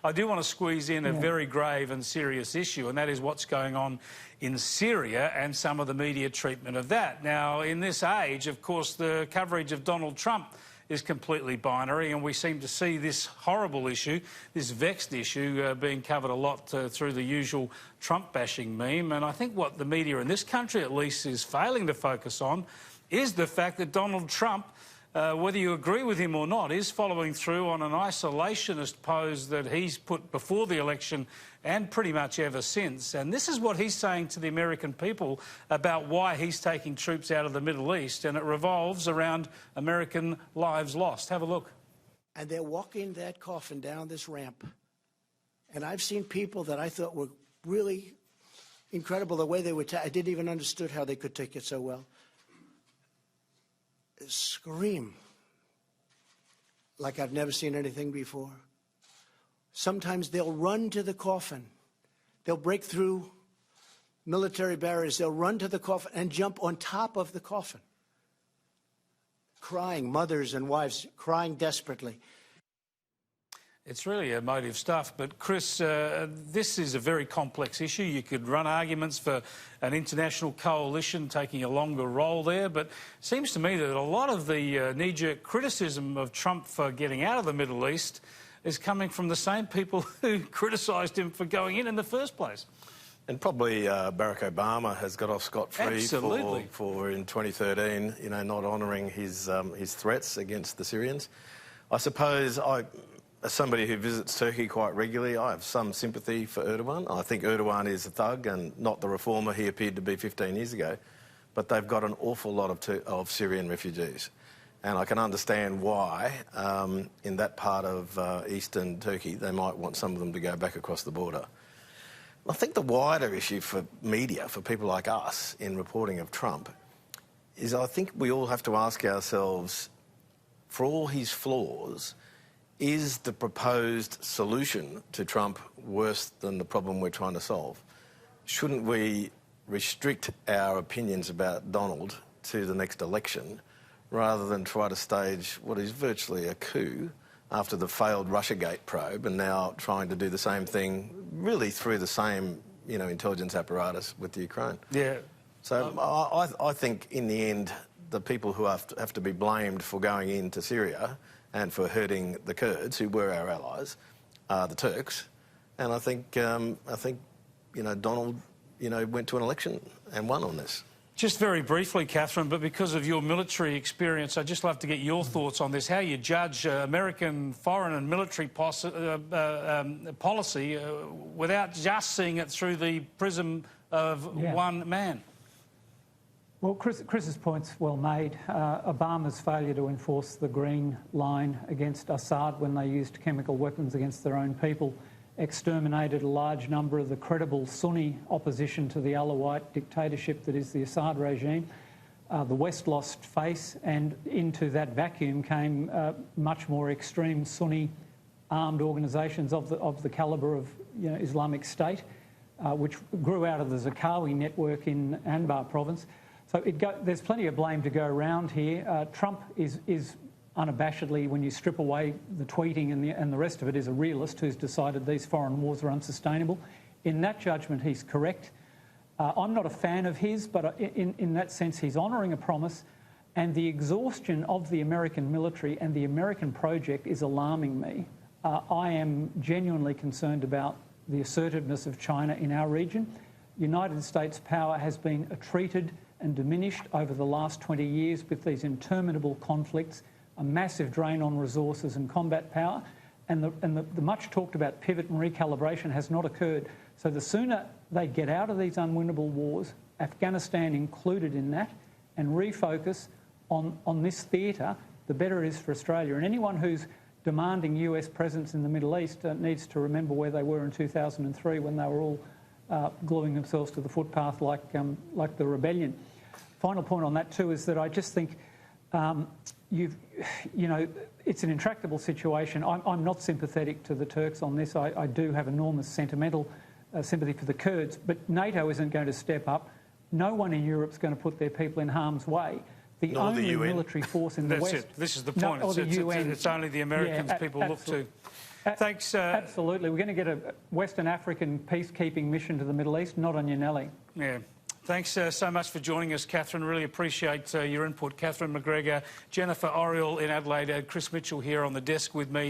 I do want to squeeze in a very grave and serious issue, and that is what's going on in Syria and some of the media treatment of that. Now, in this age, of course, the coverage of Donald Trump is completely binary, and we seem to see this horrible issue, this vexed issue, being covered a lot through the usual Trump-bashing meme. And I think what the media in this country, at least, is failing to focus on is the fact that Donald Trump, whether you agree with him or not, is following through on an isolationist pose that he's put before the election and pretty much ever since. And this is what he's saying to the American people about why he's taking troops out of the Middle East, and it revolves around American lives lost. Have a look. And they're walking that coffin down this ramp. And I've seen people that I thought were really incredible, the way they were. I didn't even understood how they could take it so well. Scream like I've never seen anything before. Sometimes they'll run to the coffin. They'll break through military barriers. They'll run to the coffin and jump on top of the coffin, crying, mothers and wives crying desperately. It's really emotive stuff. But, Chris, this is a very complex issue. You could run arguments for an international coalition taking a longer role there, but it seems to me that a lot of the knee-jerk criticism of Trump for getting out of the Middle East is coming from the same people who criticised him for going in the first place. And probably Barack Obama has got off scot-free for in 2013, you know, not honouring his threats against the Syrians. I suppose as somebody who visits Turkey quite regularly, I have some sympathy for Erdogan. I think Erdogan is a thug and not the reformer he appeared to be 15 years ago. But they've got an awful lot of Syrian refugees. And I can understand why, in that part of eastern Turkey, they might want some of them to go back across the border. I think the wider issue for media, for people like us in reporting of Trump, is I think we all have to ask ourselves, for all his flaws, is the proposed solution to Trump worse than the problem we're trying to solve? Shouldn't we restrict our opinions about Donald to the next election rather than try to stage what is virtually a coup after the failed Russiagate probe and now trying to do the same thing really through the same, you know, intelligence apparatus with the Ukraine? Yeah. So I think in the end the people who have to be blamed for going into Syria and for hurting the Kurds, who were our allies, are the Turks. And I think you know, Donald, you know, went to an election and won on this. Just very briefly, Catherine, but because of your military experience, I'd just love to get your thoughts on this, how you judge American foreign and military policy without just seeing it through the prism of one man. Well, Chris's point's well made. Obama's failure to enforce the green line against Assad when they used chemical weapons against their own people exterminated a large number of the credible Sunni opposition to the Alawite dictatorship that is the Assad regime. The West lost face, and into that vacuum came much more extreme Sunni armed organisations of the calibre of, you know, Islamic State, which grew out of the Zarqawi network in Anbar province. So there's plenty of blame to go around here. Trump is unabashedly, when you strip away the tweeting and the rest of it, is a realist who's decided these foreign wars are unsustainable. In that judgment, he's correct. I'm not a fan of his, but in that sense, he's honouring a promise. And the exhaustion of the American military and the American project is alarming me. I am genuinely concerned about the assertiveness of China in our region. United States power has been treated and diminished over the last 20 years with these interminable conflicts, a massive drain on resources and combat power, and the much talked about pivot and recalibration has not occurred. So the sooner they get out of these unwinnable wars, Afghanistan included in that, and refocus on this theatre, the better it is for Australia. And anyone who's demanding US presence in the Middle East needs to remember where they were in 2003 when they were all gluing themselves to the footpath like the rebellion. Final point on that too is that I just think you know, it's an intractable situation. I'm not sympathetic to the Turks on this. I do have enormous sentimental sympathy for the Kurds, but NATO isn't going to step up. No one in Europe's going to put their people in harm's way. The only military force in the West... This is the point. It's only the Americans people look to. Thanks. Absolutely. We're going to get a Western African peacekeeping mission to the Middle East, not on your Nelly. Yeah. Thanks so much for joining us, Catherine. Really appreciate your input. Catherine McGregor, Jennifer Oriel in Adelaide, Chris Mitchell here on the desk with me.